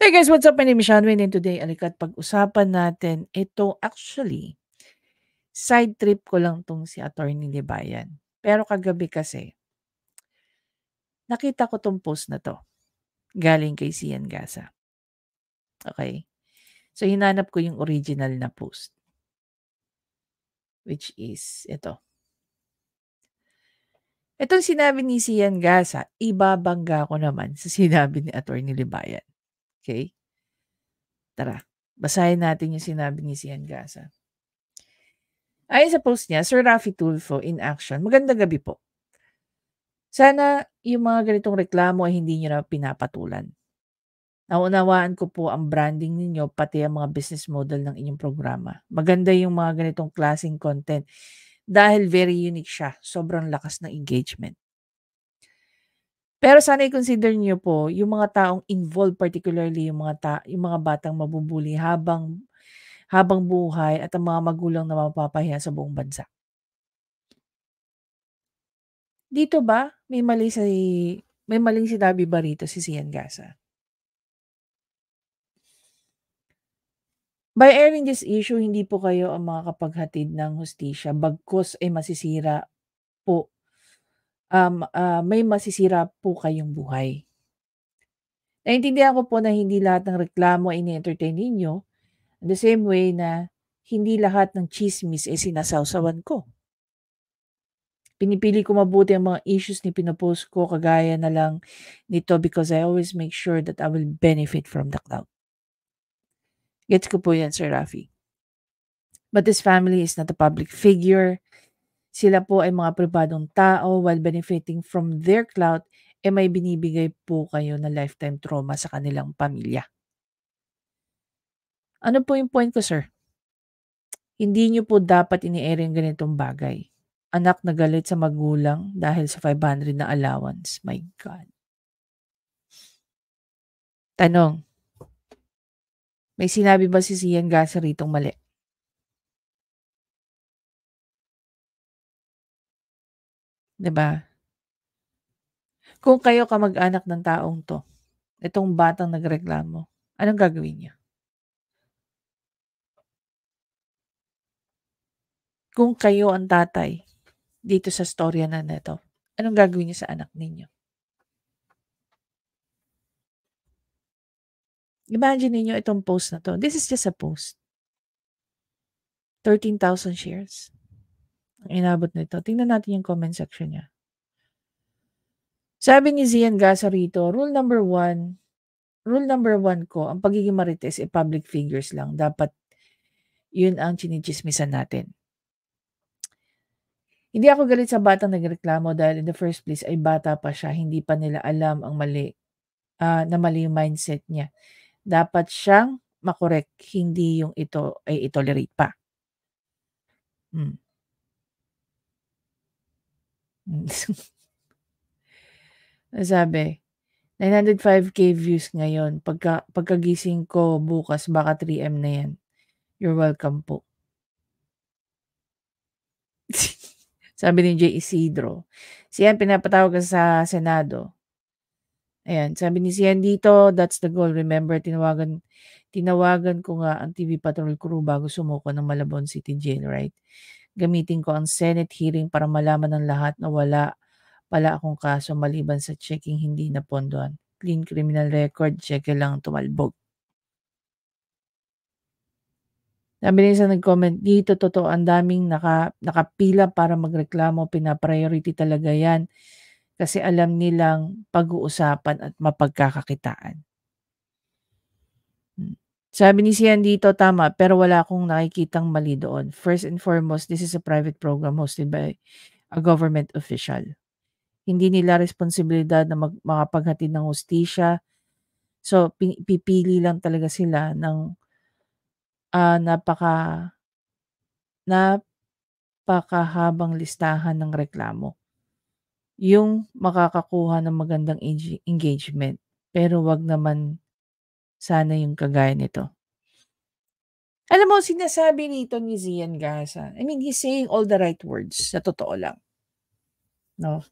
Hey guys, what's up? My name is Shanwin and today alikat pag-usapan natin ito actually, side trip ko lang 'tong si Attorney Libayan. Pero kagabi kasi, nakita ko 'tong post na 'to, galing kay Sian Gasa, okey? So hinanap ko yung original na post, which is ito. Itong sinabi ni Sian Gasa, ibabangga ko naman sa sinabi ni Attorney Libayan, okey? Tara, basahin natin yung sinabi ni Sian Gasa. Ayon sa post niya, Sir Raffy Tulfo in action. Magandang gabi po. Sana yung mga ganitong reklamo ay hindi niyo na pinapatulan. Naunawaan ko po ang branding ninyo pati ang mga business model ng inyong programa. Maganda yung mga ganitong klaseng content dahil very unique siya. Sobrang lakas ng engagement. Pero sana i-consider niyo po yung mga taong involved, particularly yung mga batang mabubuli habang buhay at ang mga magulang na mapapahiya sa buong bansa. Dito ba may maling sinabi ba rito si Sian Gasa? By airing this issue, hindi po kayo ang makakapaghatid ng hustisya bagkus ay po, may masisira po kayong buhay. Naintindihan ko po na hindi lahat ng reklamo ay ini-entertain ninyo, the same way na hindi lahat ng tsismis ay sinasawsawan ko. Pinipili ko mabuti ang mga issues ni pinopost ko kagaya na lang nito because I always make sure that I will benefit from the cloud. Gets ko po yan, Sir Raffy. But this family is not a public figure. Sila po ay mga pribadong tao while benefiting from their clout, may binibigay po kayo na lifetime trauma sa kanilang pamilya. Ano po yung point ko, sir? Hindi nyo po dapat ini-air yung ganitong bagay. Anak na galit sa magulang dahil sa 500 na allowance. My God. Tanong, may sinabi ba si Sian Gasa ritong mali? Diba? Kung kayo kamag-anak ng taong to, itong batang nagreklamo, anong gagawin niyo? Kung kayo ang tatay dito sa storya na neto, anong gagawin niyo sa anak ninyo? Imagine niyo itong post na 'to. This is just a post. 13,000 shares ang inabot nito. Tingnan natin yung comment section niya. Sabi ni Sian Gasa rito, rule number one ko, ang pagiging marites ay public figures lang. Dapat yun ang chinichismisan natin. Hindi ako galit sa batang nagreklamo dahil in the first place ay bata pa siya. Hindi pa nila alam ang mali yung mindset niya. Dapat siyang makorek, hindi yung ito ay itolerate pa. Sabi, 905K views ngayon. Pagkagising ko bukas, baka 3M na yan. You're welcome po. Sabi ni J. Isidro. Siyan, pinapatawag ka sa Senado. Ayan, sabi ni Siyan dito, that's the goal. Remember, tinawagan ko nga ang TV Patrol crew bago sumuko ng Malabon City Jail, right? Gamitin ko ang Senate hearing para malaman ng lahat na wala pala akong kaso maliban sa checking hindi napondohan. Clean criminal record, check lang tumalbog. Sabi rin sa nag-comment dito, totoo, ang daming nakapila para magreklamo, pina-priority talaga yan kasi alam nilang pag-uusapan at mapagkakakitaan. Sabi ni Sian dito, tama, pero wala akong nakikitang mali doon. First and foremost, this is a private program hosted by a government official. Hindi nila responsibilidad na makapaghatid ng hustisya. So, pipili lang talaga sila ng napakahabang listahan ng reklamo. Yung makakakuha ng magandang engagement. Pero wag naman sana yung kagaya nito. Alam mo, sinasabi nito ni Sian Gasa, I mean, he's saying all the right words, sa totoo lang. No?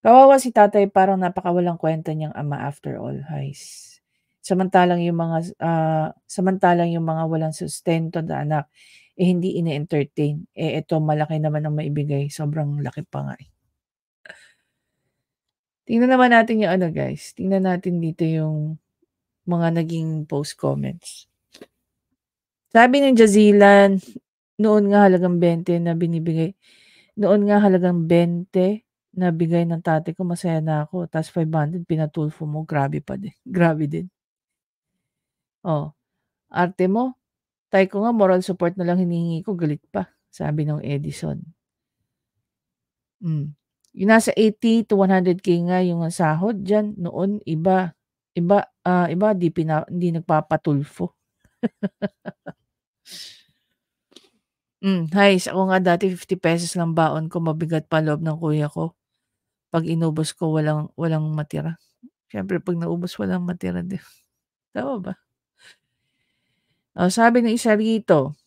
Kawawa si tatay, parang napakawalang kwenta niyang ama after all. Guys. Samantalang yung mga walang sustento na anak, hindi ine-entertain. Ito malaki naman ang maibigay, sobrang laki pa nga, eh. Tingnan naman natin yung ano guys, tingnan natin dito yung mga naging post comments. Sabi ng Jazilan, noon nga halagang 20 na bigay ng tatay ko, masaya na ako. Tapos 500 pinatulfo mo, grabe din. Oh, arte mo. Tay ko nga moral support na lang hinihingi ko, galit pa, sabi ng Edison. Yung nasa 80 to 100K nga yung sahod diyan noon, iba hindi nagpapatulfo. Hays, ako nga dati 50 pesos lang baon ko, mabigat pa loob ng kuya ko. 'Pag inubos ko walang matira. Siyempre 'pag naubos walang matira din. Tama ba? Sabi ng isa rito,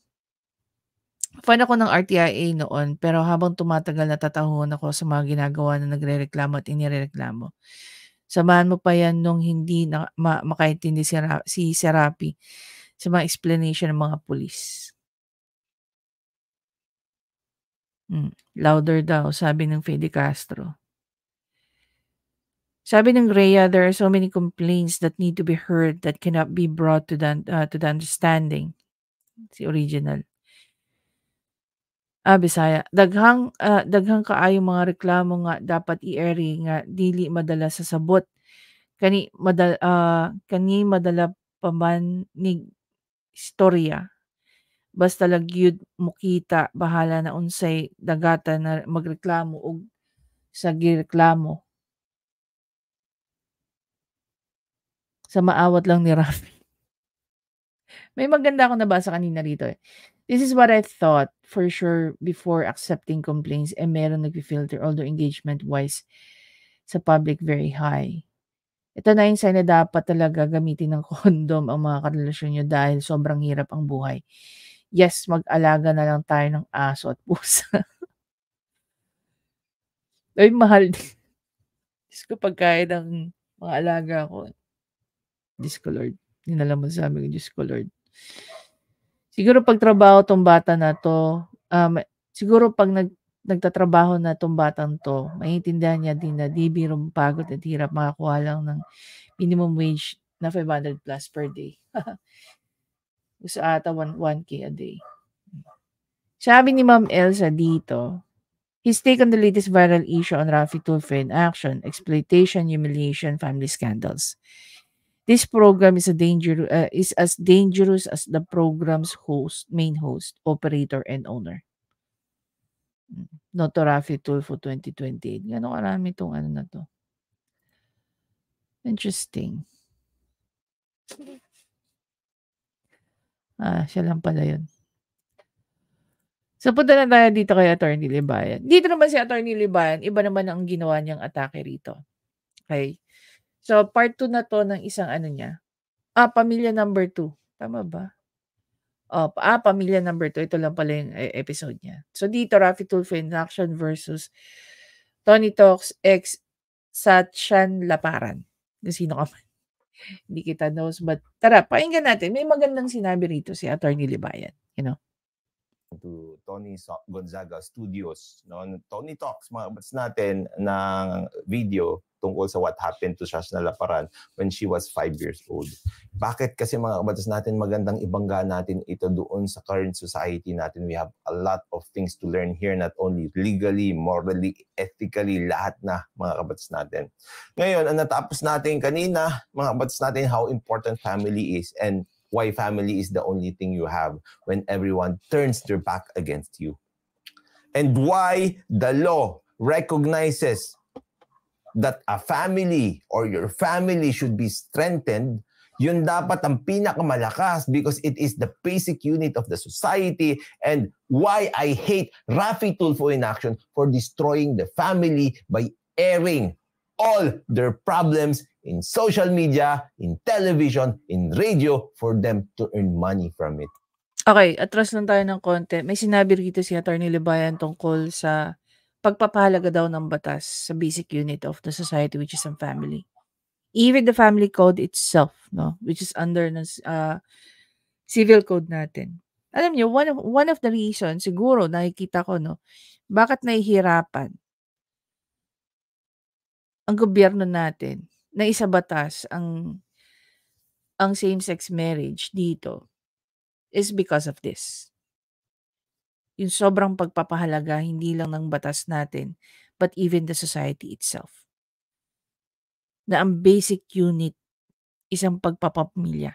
fan ako ng RTIA noon, pero habang tumatagal natatahuan ako sa mga ginagawa ng nagrereklamo at inirereklamo. Samahan mo pa yan nung hindi na makaintindi si Serapi sa mga explanation ng mga pulis. Louder daw, sabi ng Fede Castro. Sabi ng Rhea, there are so many complaints that need to be heard that cannot be brought to the understanding. Si original. Bisaya. Daghang kaayong mga reklamo nga dapat i-airy nga dili madala sa sabot. Kani madala pa man nig istorya. Basta lagyud mukita bahala na unsay dagatan na magreklamo og sa gireklamo. Sa maawat lang ni Rafi. May maganda akong nabasa kanina rito, eh. This is what I thought for sure before accepting complaints, merong nagfi-filter although engagement-wise sa public very high. Ito na yung sign na dapat talaga gamitin ng kondom ang mga karelasyon nyo dahil sobrang hirap ang buhay. Yes, mag-alaga na lang tayo ng aso at pusa. Ay, mahal din. Diyos ko, pagkain ng mga alaga ko. Diyos ko, Lord. Yun na lang masasabi ko, Diyos ko, Lord. Siguro pag trabaho tong bata na 'to, siguro pag nagtatrabaho na tong batang 'to, maiintindihan niya din na di birong pagod at hirap makakuha lang ng minimum wage na 500 plus per day. Gusto ata 1K a day. Sabi ni Ma'am Elsa dito, his take on the latest viral issue on Raffy Tulfo in action, exploitation, humiliation, family scandals. This program is as dangerous as the program's main host, operator, and owner. Noto Raffy Tulfo 2028. Gano'ng karami itong ano na to. Interesting. Siya lang pala yun. So, punta na tayo dito kay Attorney Libayan. Dito naman si Attorney Libayan, iba naman ang ginawa niyang atake rito. Okay? So, part 2 na to ng isang ano niya. Pamilya number 2. Tama ba? Pamilya number 2. Ito lang pala yung episode niya. So, dito, Raffy Tulfo in action versus Tony Talks ex Satchan Laparan. Kung sino ka man. Hindi kita knows. But tara, pakinggan natin. May magandang sinabi rito si Attorney Libayan. To Tony Gonzaga Studios. No? Tony Talks, mga bats natin ng video tungkol sa what happened to Shashna Laparan when she was 5 years old. Bakit kasi mga kabatas natin magandang ibangga natin ito doon sa current society natin? We have a lot of things to learn here, not only legally, morally, ethically, lahat na mga kabatas natin. Ngayon, ang natapos natin kanina, mga kabatas natin, how important family is and why family is the only thing you have when everyone turns their back against you. And why the law recognizes that a family or your family should be strengthened, yun dapat ang pinakamalakas because it is the basic unit of the society, and why I hate Raffy Tulfo in action for destroying the family by airing all their problems in social media, in television, in radio, for them to earn money from it. Okay, atras lang tayo ng konti. May sinabi rito si Attorney Libayan tungkol sa pagpapahalaga daw ng batas sa basic unit of the society, which is ang family. Even the family code itself, no, which is under ng civil code natin. Alam niyo, one of the reasons siguro nakikita ko, no, bakit nahihirapan ang gobyerno natin na isabatas ang same-sex marriage dito is because of this. Yung sobrang pagpapahalaga hindi lang ng batas natin, but even the society itself. Na ang basic unit is ang pagpapamilya.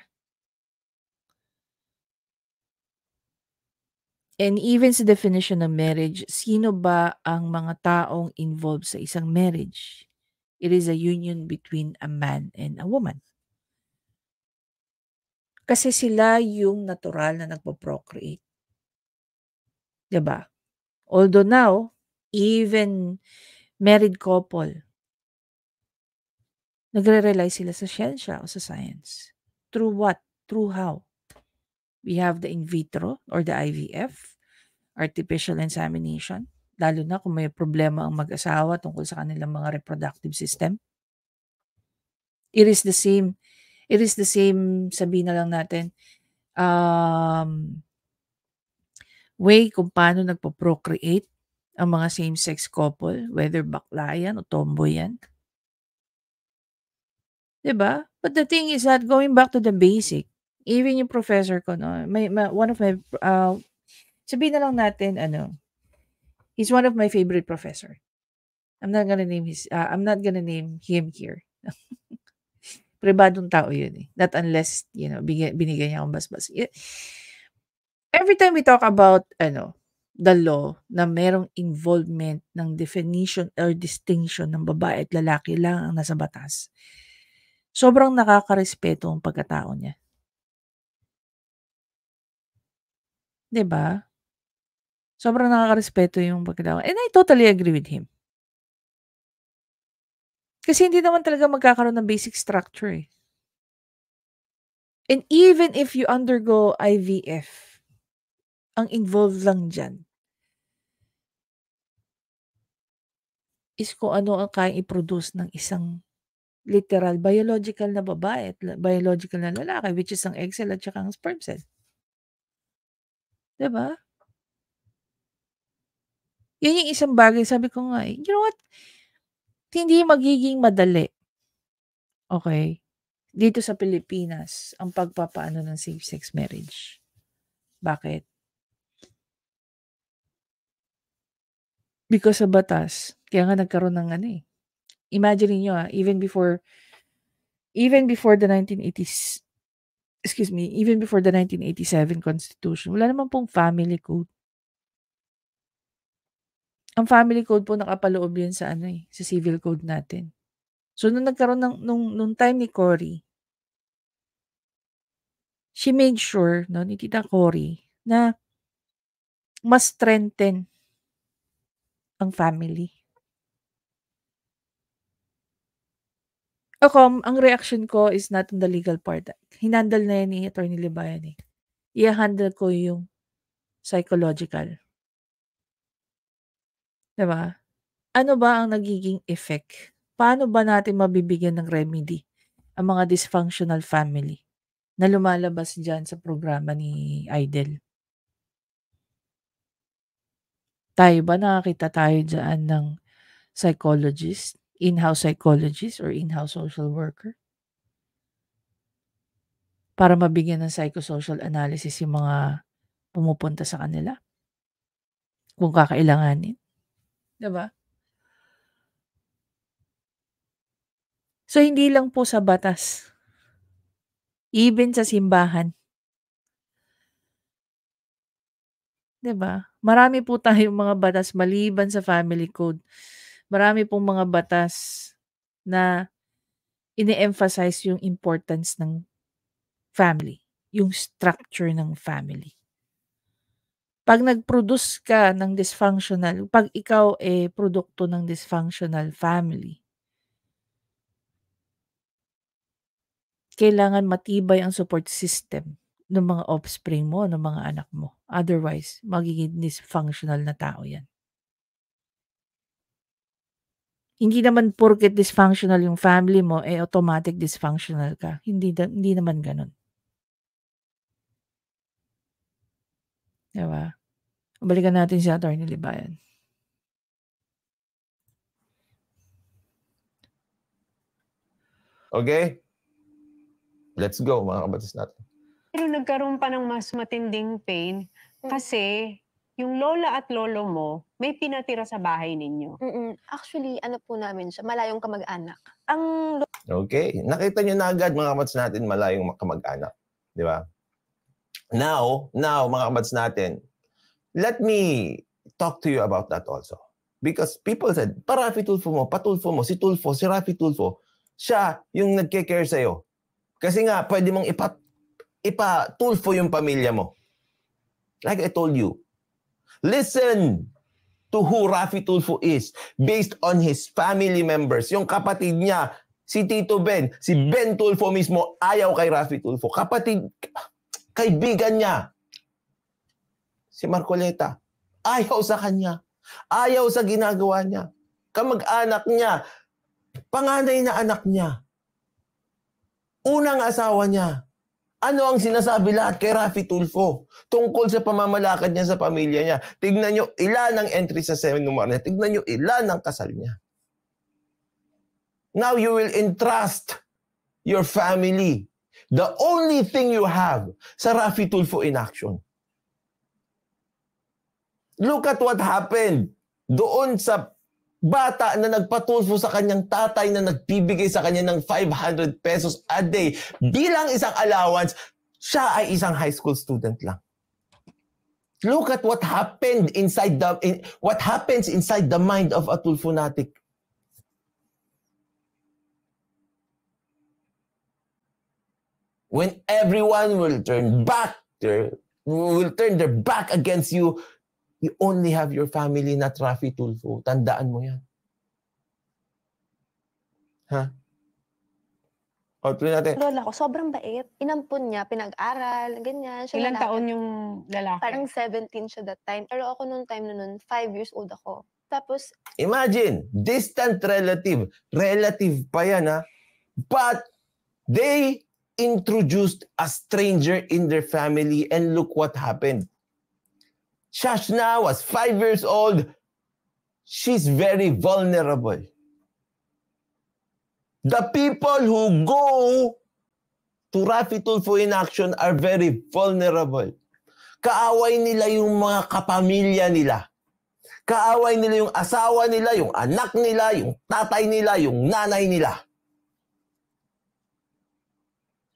And even sa definition ng marriage, sino ba ang mga taong involved sa isang marriage? It is a union between a man and a woman. Kasi sila yung natural na nagpo-procreate. 'Di ba? Although now, even married couple, nagre-rely sila sa siyensya o sa science. Through what? Through how? We have the in vitro or the IVF, artificial insemination, lalo na kung may problema ang mag-asawa tungkol sa kanilang mga reproductive system. It is the same, sabihin na lang natin, way kung paano nagpo-procreate ang mga same-sex couple, whether bakla yan o tomboy yan. 'Di ba? But the thing is that going back to the basic, even yung professor ko, no, one of my, sabihin na lang natin, he's one of my favorite professor. I'm not gonna name him here. Pribadong tao yun eh. Not unless, binigyan niya akong basbas. Every time we talk about, the law na merong involvement ng definition or distinction ng babae at lalaki lang ang nasa batas, sobrang nakakarespeto ang pagkatao niya. 'Di ba? Sobrang nakakarespeto yung pagkatao. And I totally agree with him. Kasi hindi naman talaga magkakaroon ng basic structure eh. And even if you undergo IVF, ang involved lang dyan is kung ano ang kayang i-produce ng isang literal biological na babae at biological na lalaki, which is ang egg cell at saka ang sperm cell. 'Di ba? Yan yung isang bagay, sabi ko nga eh, you know what? Hindi magiging madali. Okay? Dito sa Pilipinas, ang pagpapaano ng same-sex marriage. Bakit? Because sa batas, kaya nga nagkaroon ng imagine niyo even before the 1980s, even before the 1987 Constitution, wala naman pong family code. Ang family code po nakapaloob yun sa sa civil code natin. So nung nagkaroon nung time ni Cory, she made sure, no, ni Tita Cory, na mas strengthen ang family. Ako, ang reaction ko is not on the legal part. Hinandle na yan ni Atty. Libayan eh. I-handle ko yung psychological. Diba? Ano ba ang nagiging effect? Paano ba natin mabibigyan ng remedy ang mga dysfunctional family na lumalabas dyan sa programa ni Idol? Tayo ba nakakita tayo dyan ng psychologist, in-house psychologist or in-house social worker? Para mabigyan ng psychosocial analysis yung mga pumupunta sa kanila? Kung kakailanganin. 'Di ba? So, hindi lang po sa batas. Even sa simbahan. 'Di ba? Marami po tayong mga batas maliban sa family code. Marami pong mga batas na ine-emphasize yung importance ng family, yung structure ng family. Pag nag-produce ka ng dysfunctional, pag ikaw produkto ng dysfunctional family, kailangan matibay ang support system ng mga offspring mo, ng mga anak mo. Otherwise, magiging dysfunctional na tao yan. Hindi naman porket dysfunctional yung family mo, eh automatic dysfunctional ka. Hindi naman ganun. Diba? Balikan natin si Attorney Libayan. Okay? Let's go, mga kabatas natin. Pero nagkaroon pa ng mas matinding pain kasi yung lola at lolo mo may pinatira sa bahay ninyo. Actually, ano po namin siya, malayong kamag-anak. Okay? Nakita nyo na agad, mga kabats natin, malayong kamag-anak. Di ba? Now, mga kabats natin, let me talk to you about that also. Because people said, Rafi Tulfo mo, Patulfo mo, si Tulfo, si Rafi Tulfo, siya yung nagke-care sa'yo. Kasi nga, pwede mong ipa-Tulfo yung pamilya mo. Like I told you, listen to who Rafi Tulfo is based on his family members. Yung kapatid niya, si Tito Ben, si Ben Tulfo mismo, ayaw kay Rafi Tulfo. Kaibigan niya, si Marcoleta, ayaw sa kanya. Ayaw sa ginagawa niya. Kamag-anak niya, panganay na anak niya. Unang asawa niya. Ano ang sinasabi lahat kay Rafi Tulfo tungkol sa pamamalakad niya sa pamilya niya? Tignan niyo ilan ang entry sa seminar niya. Tignan niyo ilan ang kasal niya. Now you will entrust your family. The only thing you have sa Rafi Tulfo in action. Look at what happened doon sa bata na nagpatulfo sa kanyang tatay na nagbibigay sa kanya ng 500 pesos a day bilang isang allowance, siya ay isang high school student lang. Look at what happened what happens inside the mind of a Tulfonatic. When everyone will turn their back against you, you only have your family, not Rafi Tulfo. Tandaan mo yan. Ha? O, tuloy natin. Lola ko, sobrang bait. Inampun niya, pinag-aral, ganyan. Siya Ilang lalaki. taon yung lalaki? Parang 17 siya that time. Pero ako nung time na nun, 5 years old ako. Tapos, Imagine, distant relative. Relative pa yan, ha? But they introduced a stranger in their family and look what happened. Shashna was 5 years old. She's very vulnerable. The people who go to Rafi Tulfo in action are very vulnerable. Kaaway nila yung mga kapamilya nila. Kaaway nila yung asawa nila, yung anak nila, yung tatay nila, yung nanay nila.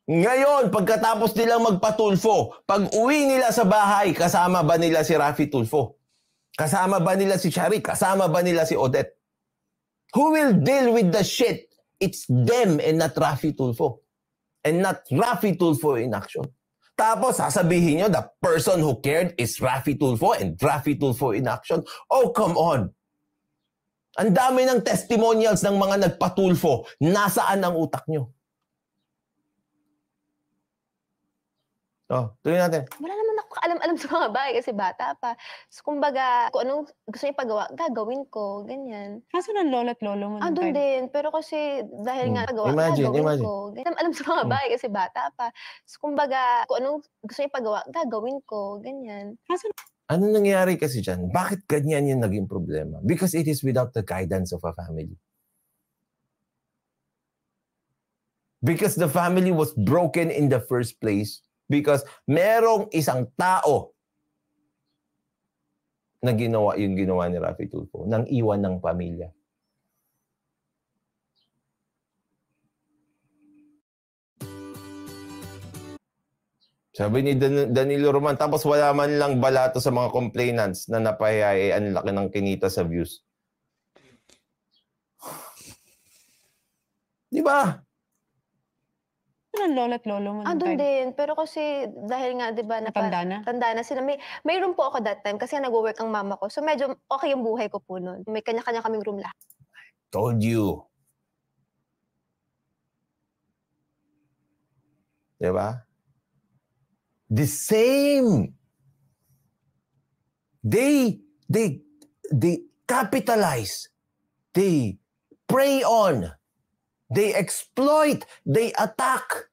Ngayon, pagkatapos nilang magpatulfo, pag uwi nila sa bahay, kasama ba nila si Rafi Tulfo? Kasama ba nila si Shari? Kasama ba nila si Odette? Who will deal with the shit? It's them and not Rafi Tulfo. And not Rafi Tulfo in action. Tapos, sasabihin nyo, the person who cared is Rafi Tulfo and Rafi Tulfo in action. Oh, come on. Ang dami ng testimonials ng mga nagpatulfo. Nasaan ang utak nyo? Oh, tuloy natin. wala naman ako alam sa mga bahay kasi bata pa. So, kumbaga, kung anong gusto niya ipagawa, gagawin ko, ganyan. Kaso ng lola at lolo mo? Doon din. Pero kasi, dahil nga gagawa, Imagine. ko. Ganyan. Alam sa mga bahay kasi bata pa. So, kumbaga, kung anong gusto niya ipagawa, gagawin ko, ganyan. Kaso Ano nangyari kasi dyan? Bakit ganyan yung naging problema? Because it is without the guidance of a family. Because the family was broken in the first place. Because merong isang tao na ginawa ni Rafi Tulfo nang iwan ng pamilya. Sabi ni Danilo Roman, tapos wala man lang balato sa mga complainants na napahiya ang laki ng kinita sa views. Di ba? ng lola at lolo mo? Doon din. Pero kasi, dahil nga, di ba, Tanda na? Tanda na sila. Mayroon po ako that time kasi nag-work ang mama ko. So, medyo okay yung buhay ko po noon. May kanya-kanya kaming room lahat. Told you. Di ba? The same. They capitalize. They prey on, they exploit, they attack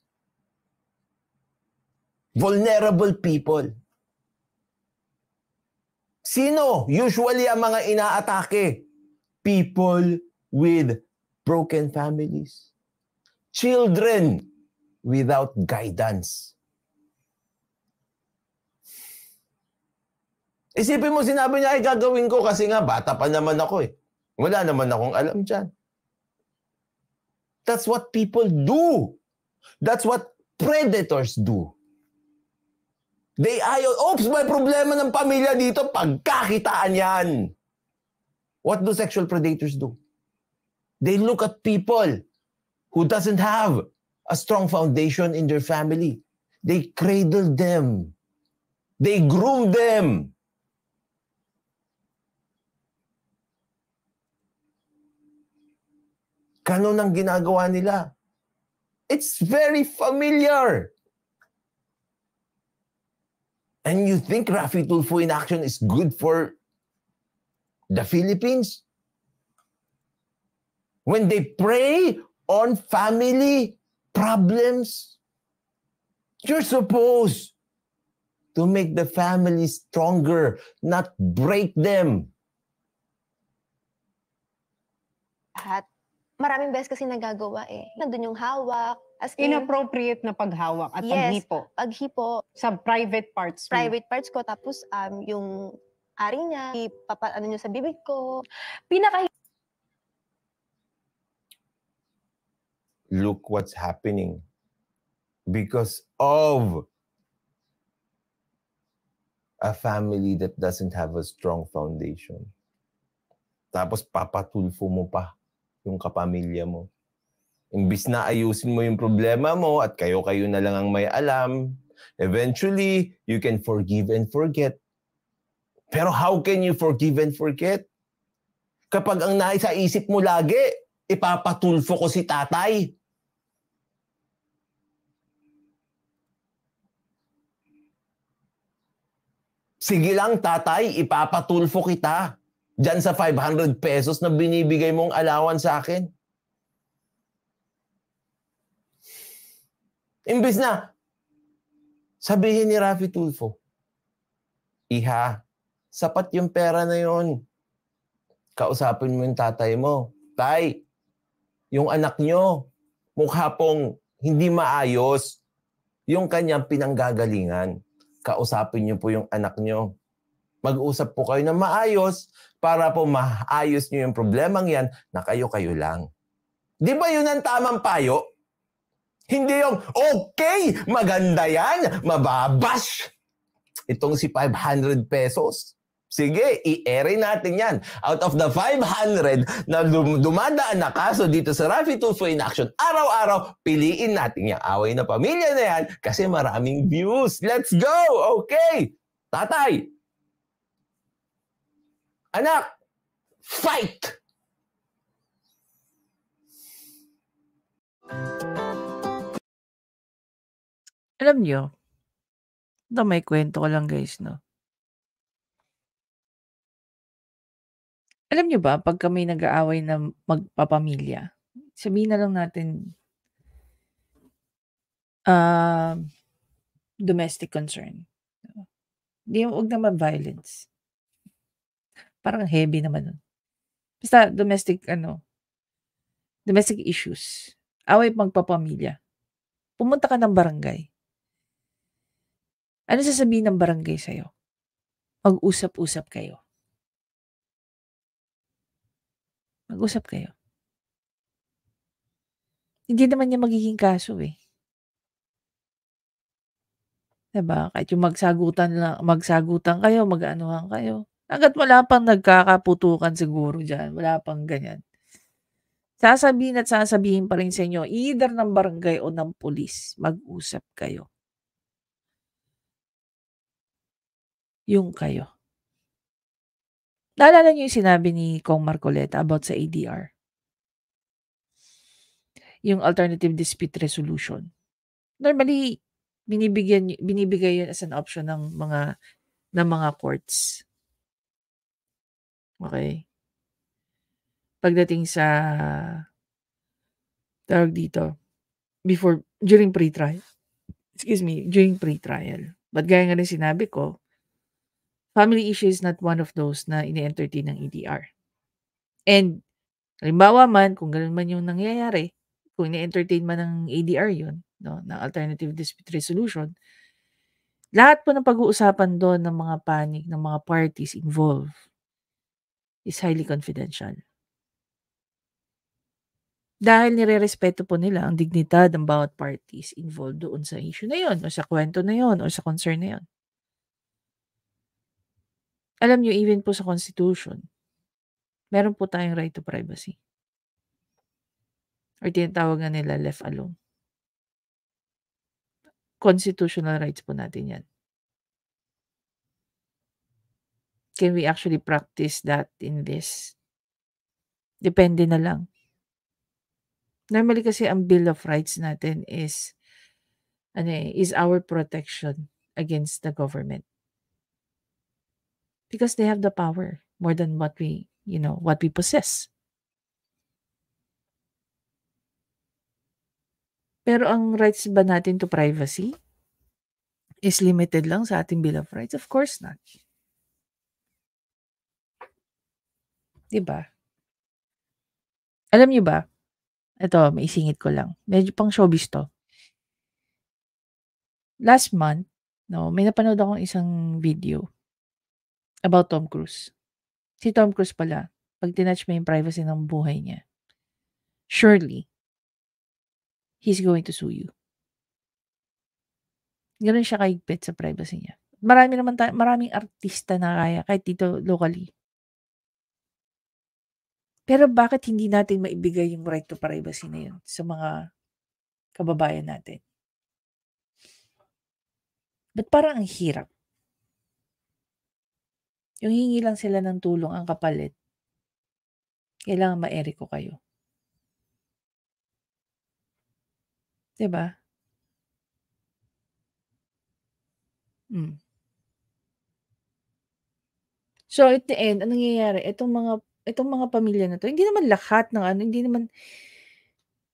vulnerable people. Sino? Usually ang mga inaatake? People with broken families. Children without guidance. Isipin mo, sinabi niya, ay gagawin ko kasi nga bata pa naman ako eh. Wala naman akong alam dyan. That's what people do. That's what predators do. They ayaw, oops, may problema ng pamilya dito, pagkakitaan yan. What do sexual predators do? They look at people who doesn't have a strong foundation in their family. They cradle them. They groom them. Ganun ang ginagawa nila. It's very familiar. And you think Raffy Tulfo in action is good for the Philippines? When they prey on family problems, you're supposed to make the family stronger, not break them. At maraming beses kasi nagagawa eh. Nandun yung hawak. As in, Inappropriate na paghawak at yes, paghipo paghipo, sa private parts mo. private parts ko, tapos yung ari niya, ano niyo sa bibig ko. Look what's happening because of a family that doesn't have a strong foundation. Tapos papatulfo mo pa yung kapamilya mo. Imbis na ayusin mo yung problema mo at kayo-kayo na lang ang may alam, eventually, you can forgive and forget. Pero how can you forgive and forget? Kapag ang nasa isip mo lagi, ipapatulfo ko si tatay. Sige lang tatay, ipapatulfo kita. Diyan sa 500 pesos na binibigay mong allowance sa akin. Imbis na, sabihin ni Raffy Tulfo, Iha, sapat yung pera na yon. Kausapin mo yung tatay mo. Tay, yung anak nyo, mukha pong hindi maayos. Yung kanyang pinanggagalingan. Kausapin nyo po yung anak nyo. Mag-usap po kayo na maayos para po maayos nyo yung problemang yan na kayo-kayo lang. Di ba yun ang tamang payo? Hindi yung, okay, maganda yan, mababash. Itong si 500 pesos. Sige, i-ere natin yan. Out of the 500 na dumadaan na kaso dito sa Raffy Tulfo in Action, araw-araw, piliin natin yung away na pamilya na yan kasi maraming views. Let's go! Okay! Tatay! Anak! Fight! Alam niyo, may kwento ko lang guys, no? Alam niyo ba, pag kami nag-aaway na magpapamilya, sabihin na lang natin, domestic concern. Huwag naman violence. Parang heavy naman nun. Basta domestic issues. Away magpapamilya. Pumunta ka ng barangay. Ano sasabihin ng barangay sa'yo? Mag-usap-usap kayo. Mag-usap kayo. Hindi naman niya magiging kaso eh. Diba? Kahit yung magsagutan kayo, mag-anuhan kayo. Hanggat wala pang nagkakaputukan siguro dyan. Wala pang ganyan. Sasabihin pa rin sa inyo, either ng barangay o ng pulis, mag-usap kayo. Yung kayo. Naalala niyo yung sinabi ni Kong Marcoleta about sa ADR? Yung Alternative Dispute Resolution. Normally, binibigay yun as an option ng mga courts. Okay? pagdating sa tawag dito, during pre-trial. During pre-trial. But gaya nga rin sinabi ko, family issue is not one of those na ini-entertain ng EDR. And halimbawa man, kung gano'n man yung nangyayari, kung ini-entertain man ng ADR yun, no, ng alternative dispute resolution, lahat po ng pag-uusapan doon ng mga panig ng mga parties involved is highly confidential. Dahil nirerespeto po nila ang dignidad ng bawat parties involved doon sa issue na yun, o sa kwento na yun, o sa concern na yun. Alam nyo, even po sa Constitution, meron po tayong right to privacy. Or tinatawag nga nila left alone. Constitutional rights po natin yan. Can we actually practice that in this? Depende na lang. Normally kasi ang Bill of Rights natin is our protection against the government. Because they have the power more than what we possess. Pero ang rights ba natin to privacy is limited lang sa ating Bill of Rights? Of course not. Diba? Alam niyo ba, ito, maisingit ko lang. Medyo pang showbiz to. Last month, may napanood akong isang video about Tom Cruise. Si Tom Cruise pala, pag tinouch mo yung privacy ng buhay niya, surely, he's going to sue you. Ganun siya kahigpit sa privacy niya. Maraming artista na kaya, kahit dito locally. Pero bakit hindi natin maibigay yung right to privacy na yun sa mga kababayan natin? Ba't parang ang hirap? Yung hingi lang sila ng tulong, ang kapalit, kailangan ma-ere ko kayo. Diba? So at the end, anong nangyayari? Itong mga pamilya na to, hindi naman lahat ng hindi naman,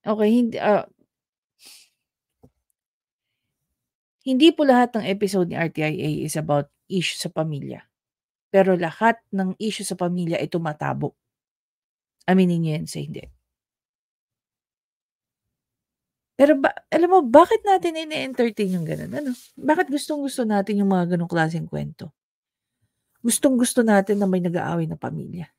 okay, hindi po lahat ng episode ni RTIA is about issue sa pamilya. Pero lahat ng issue sa pamilya ay tumatabo. Aminin niyo yan sa hindi. Pero alam mo, bakit natin ine-entertain yung ganun? Ano? Bakit gustong-gusto natin yung mga ganung klaseng kwento? Gustong-gusto natin na may nag-aaway na pamilya.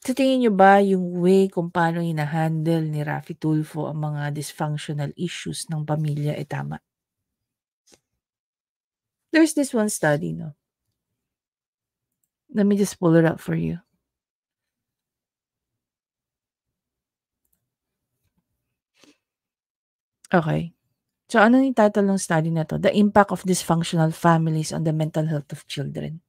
Sa tingin niyo ba yung way kung paano hina-handle ni Raffy Tulfo ang mga dysfunctional issues ng pamilya ay tama? There's this one study, no? Let me just pull it up for you. Okay. So, ano yung title ng study na to? The Impact of Dysfunctional Families on the Mental Health of Children.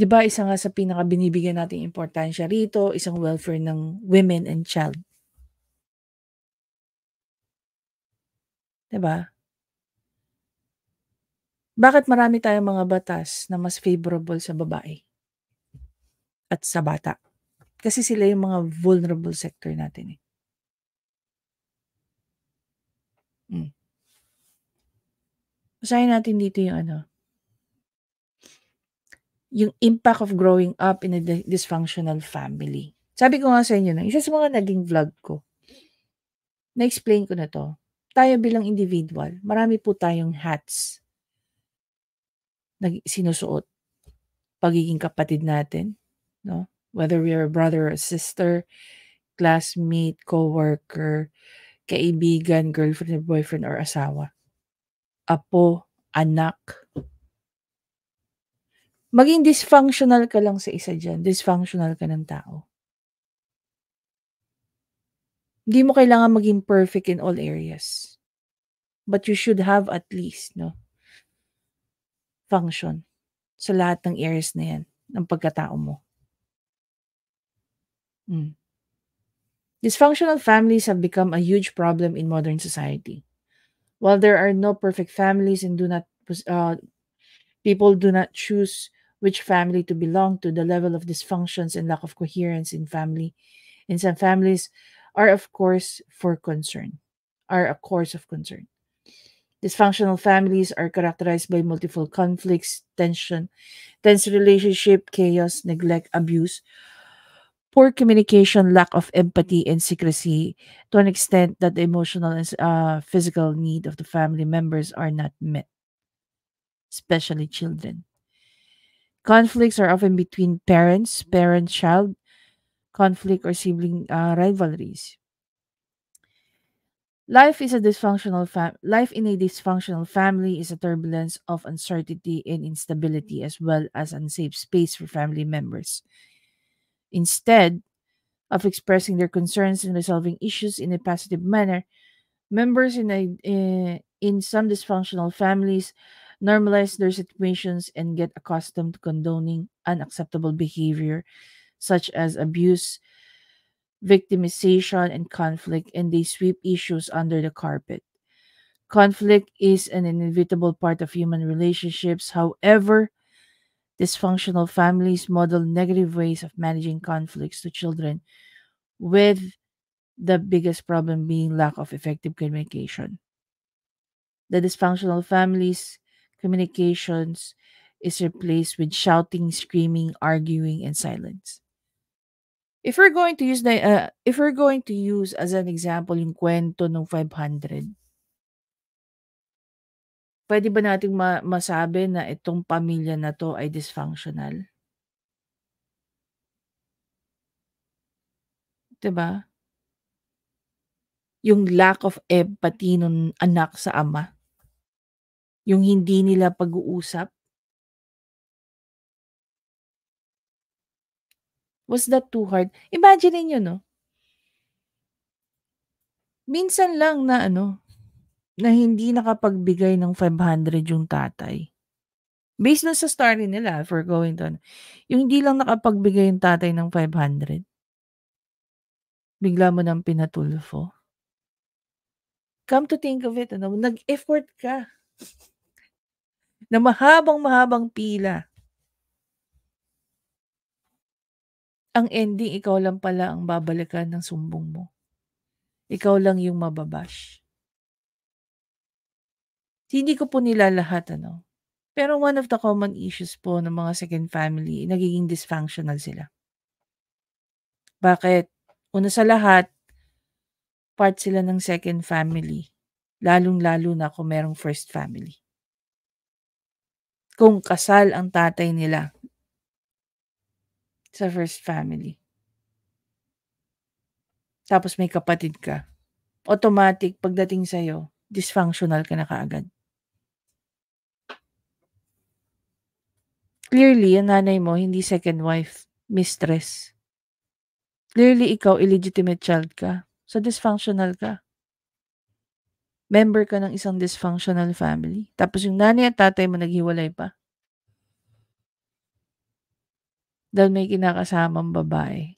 Diba, isa nga sa pinaka-binibigyan nating importansya rito, isang welfare ng women and child. Diba? Bakit marami tayong mga batas na mas favorable sa babae at sa bata? Kasi sila yung mga vulnerable sector natin eh. Basahin natin dito yung yung impact of growing up in a dysfunctional family. Sabi ko nga sa inyo, isa sa mga naging vlog ko, na-explain ko na to. Tayo bilang individual, marami po tayong hats na sinusuot. Pagiging kapatid natin, no? Whether we are a brother or a sister, classmate, co-worker, kaibigan, girlfriend, boyfriend, or asawa. Apo, anak. Maging dysfunctional ka lang sa isa dyan. Dysfunctional ka ng tao. Hindi mo kailangan maging perfect in all areas. But you should have at least, function sa lahat ng areas na yan ng pagkatao mo. Dysfunctional families have become a huge problem in modern society. While there are no perfect families and people do not choose which family to belong to, the level of dysfunctions and lack of coherence in some families are of course for concern. Are a cause of concern. Dysfunctional families are characterized by multiple conflicts, tense relationship, chaos, neglect, abuse, poor communication, lack of empathy, and secrecy to an extent that the emotional and physical need of the family members are not met, especially children. Conflicts are often between parents, parent-child conflict, or sibling rivalries. Life in a dysfunctional family is a turbulence of uncertainty and instability as well as unsafe space for family members. Instead of expressing their concerns and resolving issues in a positive manner, members in some dysfunctional families normalize their situations and get accustomed to condoning unacceptable behavior such as abuse, victimization, and conflict, and they sweep issues under the carpet. Conflict is an inevitable part of human relationships. However, dysfunctional families model negative ways of managing conflicts to children, with the biggest problem being lack of effective communication. The dysfunctional families' communications is replaced with shouting, screaming, arguing, and silence. If we're going to use as an example yung kwento ng 500, pwede ba nating masabi na itong pamilya na 'to ay dysfunctional? 'Di ba? Yung lack of empathy nung anak sa ama, yung hindi nila pag-uusap. Was that too hard? Imagine niyo 'no, minsan lang na na hindi nakapagbigay ng 500 yung tatay. Based dun sa story nila, if we're going to yung hindi lang nakapagbigay yung tatay ng 500, bigla mo ng pinatulfo. Come to think of it, nag-effort ka na mahabang-mahabang pila. Ang ending, ikaw lang pala ang babalikan ng sumbong mo. Ikaw lang yung mababash. Hindi ko po nilalahat, pero one of the common issues po ng mga second family, nagiging dysfunctional sila. Bakit? Una sa lahat, part sila ng second family. Lalong-lalo na kung merong first family. Kung kasal ang tatay nila sa first family. Tapos may kapatid ka. Automatic, pagdating sa'yo, dysfunctional ka na kaagad. Clearly, ang nanay mo, hindi second wife, mistress. Clearly, ikaw, illegitimate child ka. So, dysfunctional ka. Member ka ng isang dysfunctional family. Tapos yung nanay at tatay mo naghiwalay pa. Dahil may kinakasamang babae.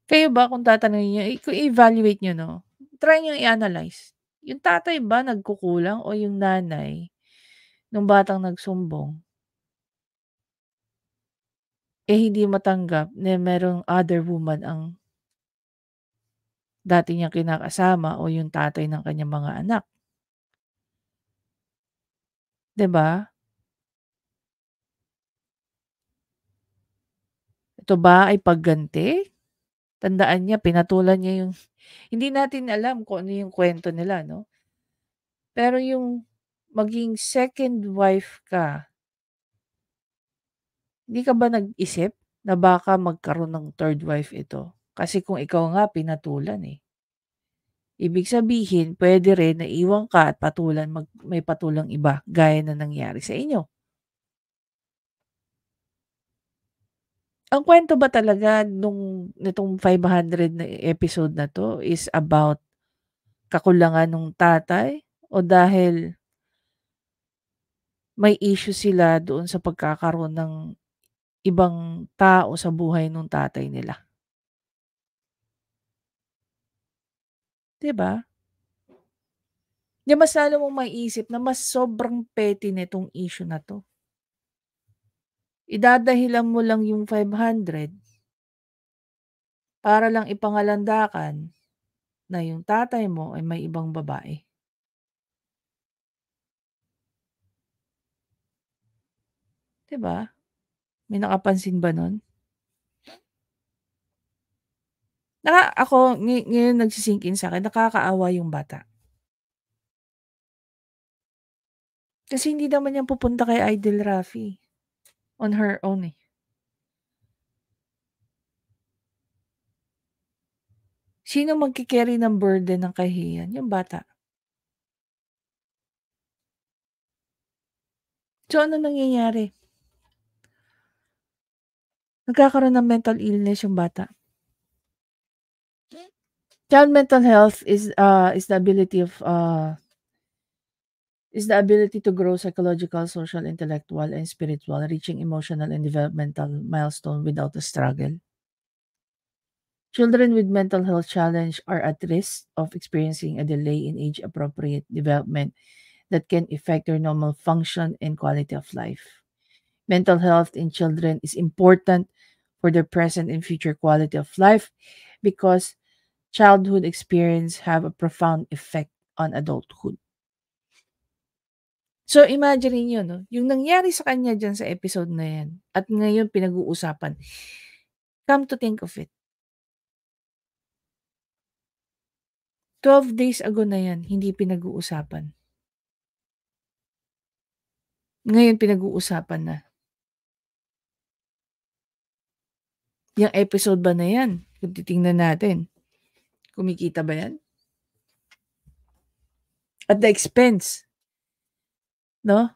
Kayo ba kung tatanungin niyo, kung i-evaluate niyo, try niyo i-analyze. Yung tatay ba nagkukulang o yung nanay nung batang nagsumbong, hindi matanggap na merong other woman ang dati niyang kinakasama o yung tatay ng kanyang mga anak. 'Di ba? Ito ba ay pagganti? Tandaan niya pinatulan niya yung hindi natin alam kung ano yung kwento nila 'no. Pero yung maging second wife ka, hindi ka ba nag-isip na baka magkaroon ng third wife ito? Kasi kung ikaw nga pinatulan, ibig sabihin puwede rin na iwan ka at may patulang iba gaya na nangyari sa inyo. Ang kwento ba talaga nitong 500 na episode na 'to is about kakulangan nung tatay o dahil may issue sila doon sa pagkakaroon ng ibang tao sa buhay nung tatay nila? 'Di ba? 'Di mas lalo mong maiisip na mas sobrang petty nitong issue na 'to. Idadahilan mo lang yung 500 para lang ipangalandakan na yung tatay mo ay may ibang babae. 'Di ba? May nakapansin ba nun? Ako ngayon nagsi-sink in sa'kin, nakakaawa yung bata. Kasi hindi naman yan pupunta kay Idol Rafi on her own, eh. Sino magke-carry ng burden ng kahihiyan? Yung bata. So, ano nangyayari? Nagkakaroon ng mental illness yung bata. Child mental health is the ability to grow psychological, social, intellectual, and spiritual, reaching emotional and developmental milestone without a struggle. Children with mental health challenge are at risk of experiencing a delay in age-appropriate development that can affect their normal function and quality of life. Mental health in children is important for their present and future quality of life because childhood experience have a profound effect on adulthood. So, imagine niyo, no? Yung nangyari sa kanya dyan sa episode na yan at ngayon pinag-uusapan. Come to think of it. 12 days ago na yan, hindi pinag-uusapan. Ngayon pinag-uusapan na. Yung episode ba na yan, kung titingnan natin, kumikita ba yan? At the expense, no?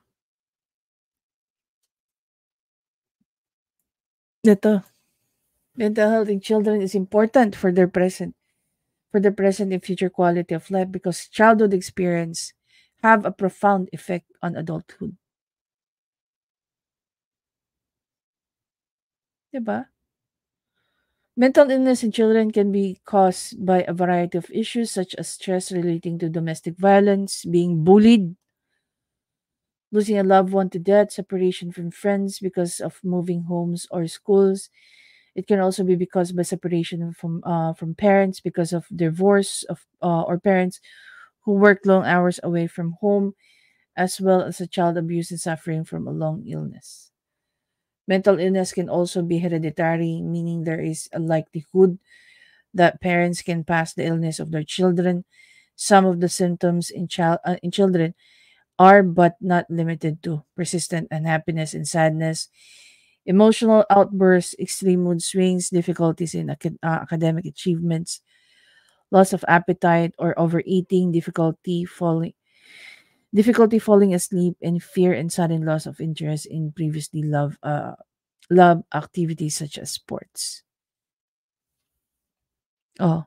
Ito, mental health in children is important for their present and future quality of life because childhood experience have a profound effect on adulthood. Diba? Mental illness in children can be caused by a variety of issues such as stress relating to domestic violence, being bullied, losing a loved one to death, separation from friends because of moving homes or schools. It can also be caused by separation from parents because of divorce or parents who work long hours away from home, as well as a child abuse and suffering from a long illness. Mental illness can also be hereditary, meaning there is a likelihood that parents can pass the illness of their children. Some of the symptoms in children are, but not limited to, persistent unhappiness and sadness, emotional outbursts, extreme mood swings, difficulties in academic achievements, loss of appetite or overeating, difficulty falling asleep, and fear and sudden loss of interest in previously love activities such as sports. Oh.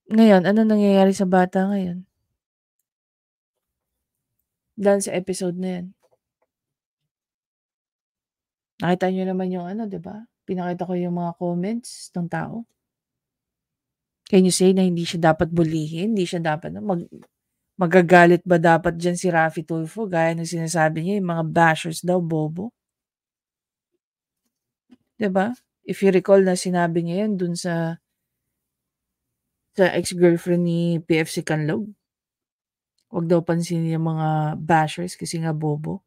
Ngayon, ano nangyayari sa bata ngayon? Dahil sa episode na yan. Nakita niyo naman yung di ba? Pinakita ko yung mga comments ng tao. Can you say na hindi siya dapat bulihin? Hindi siya dapat, magagalit ba dapat dyan si Rafi Tulfo? Gaya ng sinasabi niya, yung mga bashers daw, bobo. Diba? If you recall na sinabi niya yan dun sa ex-girlfriend ni PFC Canlog. Huwag daw pansinin yung mga bashers kasi nga bobo.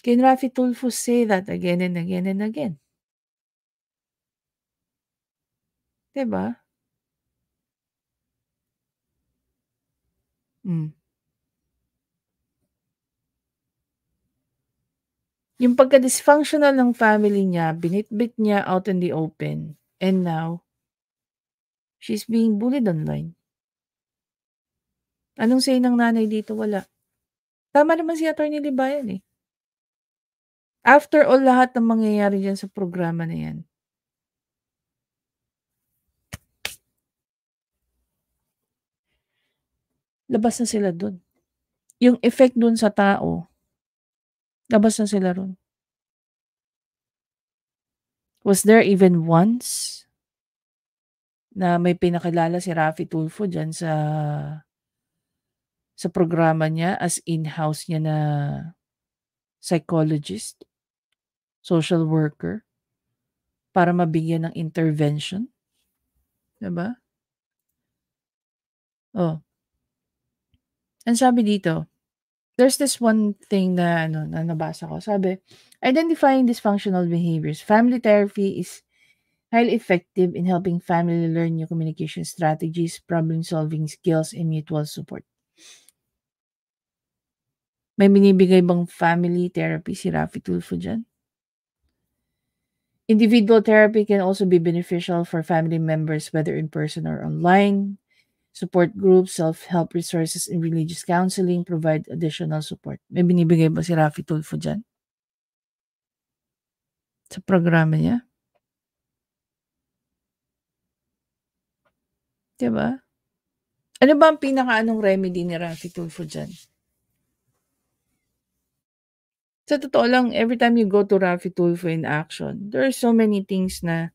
Can Rafi Tulfo say that again and again and again? Diba? Yung pagka-dysfunctional ng family niya, binitbit niya out in the open. And now, she's being bullied online. Anong say ng nanay dito? Wala. Tama naman si Atty. Libayan eh. After all lahat ng mangyayari dyan sa programa na yan, labas na sila dun. Yung effect dun sa tao, labas na sila ron. Was there even once na may pinakilala si Raffy Tulfo diyan sa programa niya as in-house niya na psychologist, social worker, para mabigyan ng intervention, 'di ba? Oh, ang sabi dito, there's this one thing na na nabasa ko. Sabi, identifying dysfunctional behaviors. Family therapy is highly effective in helping family learn new communication strategies, problem-solving skills, and mutual support. May binibigay bang family therapy si Raffy Tulfo dyan? Individual therapy can also be beneficial for family members, whether in person or online. Support groups, self-help resources, and religious counseling provide additional support. May binibigay ba si Raffy Tulfo dyan? Sa programa niya? Diba? Ano ba ang pinaka-anong remedy ni Raffy Tulfo dyan? Sa totoo lang, every time you go to Raffy Tulfo in action, there are so many things na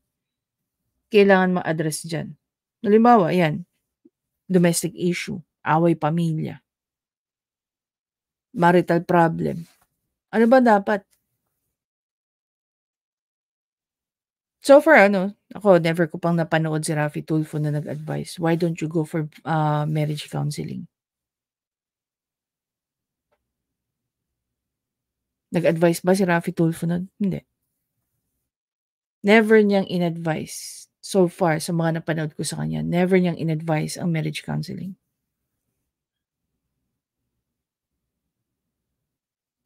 kailangan ma-address dyan. Halimbawa, yan, domestic issue, away pamilya, marital problem. Ano ba dapat? So far, ako, never ko pang napanood si Raffy Tulfo na nag-advise, why don't you go for marriage counseling? Nag-advise ba si Raffy Tulfo nun? Hindi. Never niyang in-advise. So far, sa mga napanood ko sa kanya, never niyang in-advise ang marriage counseling.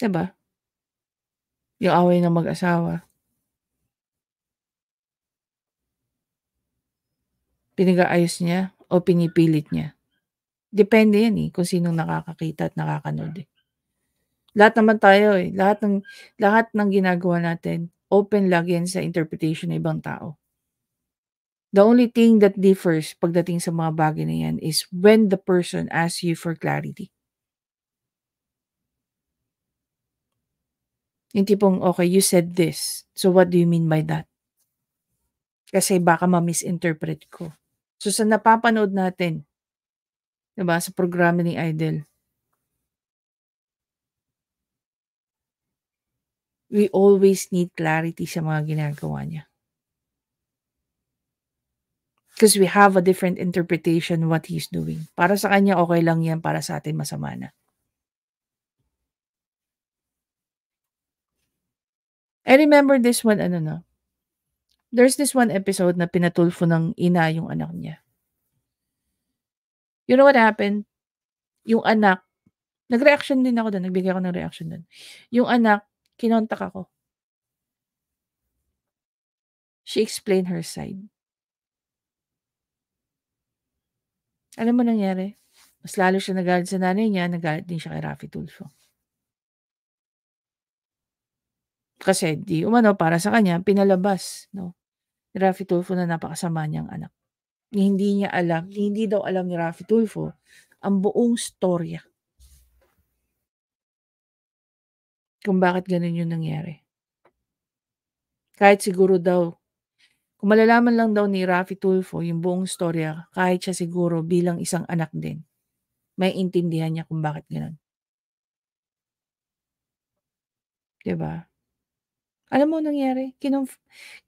Diba? Yung away ng mag-asawa. Pinag-aayos niya o pinipilit niya. Depende yan kung sinong nakakakita at nakakanood Lahat naman tayo lahat ng ginagawa natin, open lagi yan sa interpretation ng ibang tao. The only thing that differs pagdating sa mga bagay na yan is when the person asks you for clarity. Yung tipong, okay, you said this. So what do you mean by that? Kasi baka ma-misinterpret ko. So sa napapanood natin, diba, sa programa ni Idol, we always need clarity sa mga ginagawa niya. Because we have a different interpretation what he's doing. Para sa kanya, okay lang yan. Para sa atin, masama na. I remember this one, there's this one episode na pinatulfo ng ina yung anak niya. You know what happened? Yung anak, nag-reaction din ako doon. Nagbigay ako ng reaction doon. Yung anak, kinontak ako. She explained her side. Alam mo nangyari? Mas lalo siya nagalit sa nanay niya, nagalit din siya kay Raffy Tulfo. Kasi para sa kanya, pinalabas, ni Raffy Tulfo na napakasama niyang anak. Hindi daw alam ni Raffy Tulfo ang buong storya. Kung bakit ganun yung nangyari. Kahit siguro daw, kung malalaman lang daw ni Raffy Tulfo yung buong storya, kahit siya siguro bilang isang anak din, may intindihan niya kung bakit ganun. Diba? Alam mo nangyari?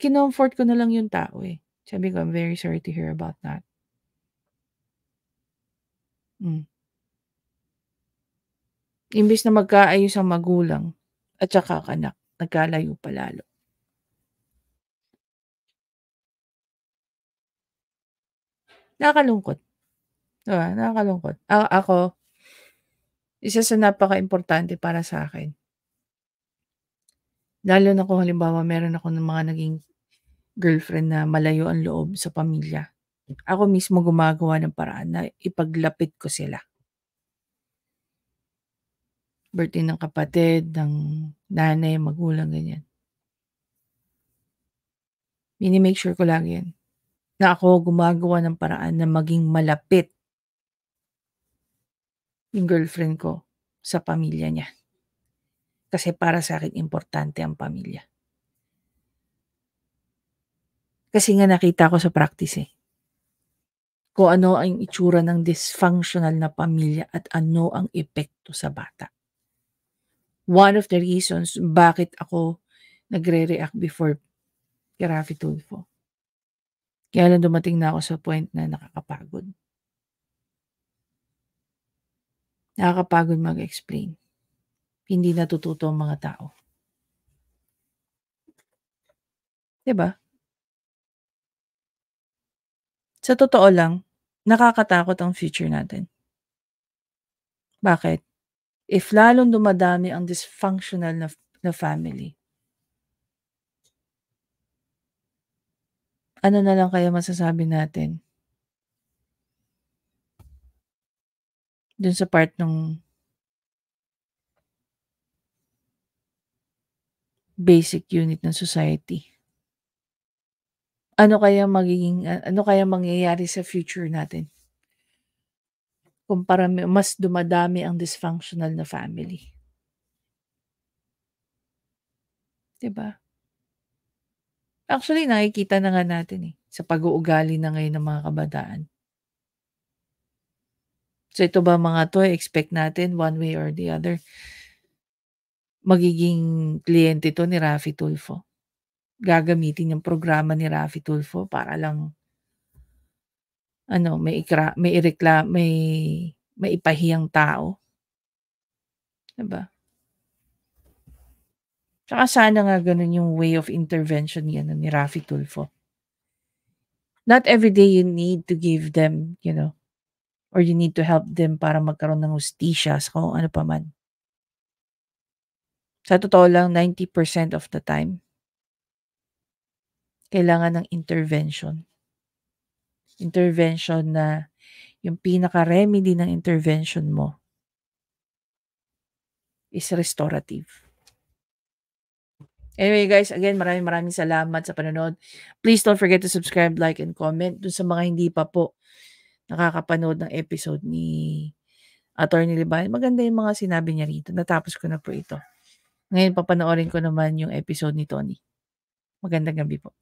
Kinomfort ko na lang yung tao Sabi ko, I'm very sorry to hear about that. Imbis na magkaayos ang magulang at saka anak, nagkalayo pa lalo. Nakakalungkot. Diba? Nakakalungkot. Ako, isa sa napaka-importante para sa akin. Lalo na kung halimbawa meron ako ng mga naging girlfriend na malayo ang loob sa pamilya. Ako mismo gumagawa ng paraan na ipaglapit ko sila. Birthday ng kapatid, ng nanay, magulang, ganyan. Mini-make sure ko lagi yan. Na ako gumagawa ng paraan na maging malapit yung girlfriend ko sa pamilya niya. Kasi para sa akin, importante ang pamilya. Kasi nga nakita ko sa practice kung ano ang itsura ng dysfunctional na pamilya at ano ang epekto sa bata. One of the reasons bakit ako nagre-react before kay Raffy Tulfo. Kaya lang dumating na ako sa point na nakakapagod. Nakakapagod mag-explain. Hindi natututo ang mga tao. Diba? Sa totoo lang, nakakatakot ang future natin. Bakit? If lalong dumadami ang dysfunctional na family, ano na lang kaya masasabi natin dun sa part ng basic unit ng society? Ano kaya mangyayari sa future natin? Kung mas dumadami ang dysfunctional na family. Diba? Actually, nakikita na nga natin sa pag-uugali na ngayon ng mga kabataan. So ito ba mga to, expect natin one way or the other, magiging kliyente to ni Raffy Tulfo? Gagamitin yung programa ni Raffy Tulfo para lang may ipahiyang tao? Diba? Tsaka sana nga ganun yung way of intervention ni Raffy Tulfo. Not every day you need to give them, or you need to help them para magkaroon ng hustisya sa kung ano pa man. Sa totoo lang, 90% of the time, kailangan ng intervention. Intervention na yung pinaka-remedy ng intervention mo is restorative. Anyway guys, again, maraming salamat sa panonood. Please don't forget to subscribe, like, and comment. Dun sa mga hindi pa po nakakapanood ng episode ni Attorney Libayan, maganda yung mga sinabi niya rito. Natapos ko na po ito. Ngayon, papanoorin ko naman yung episode ni Tony. Magandang gabi po.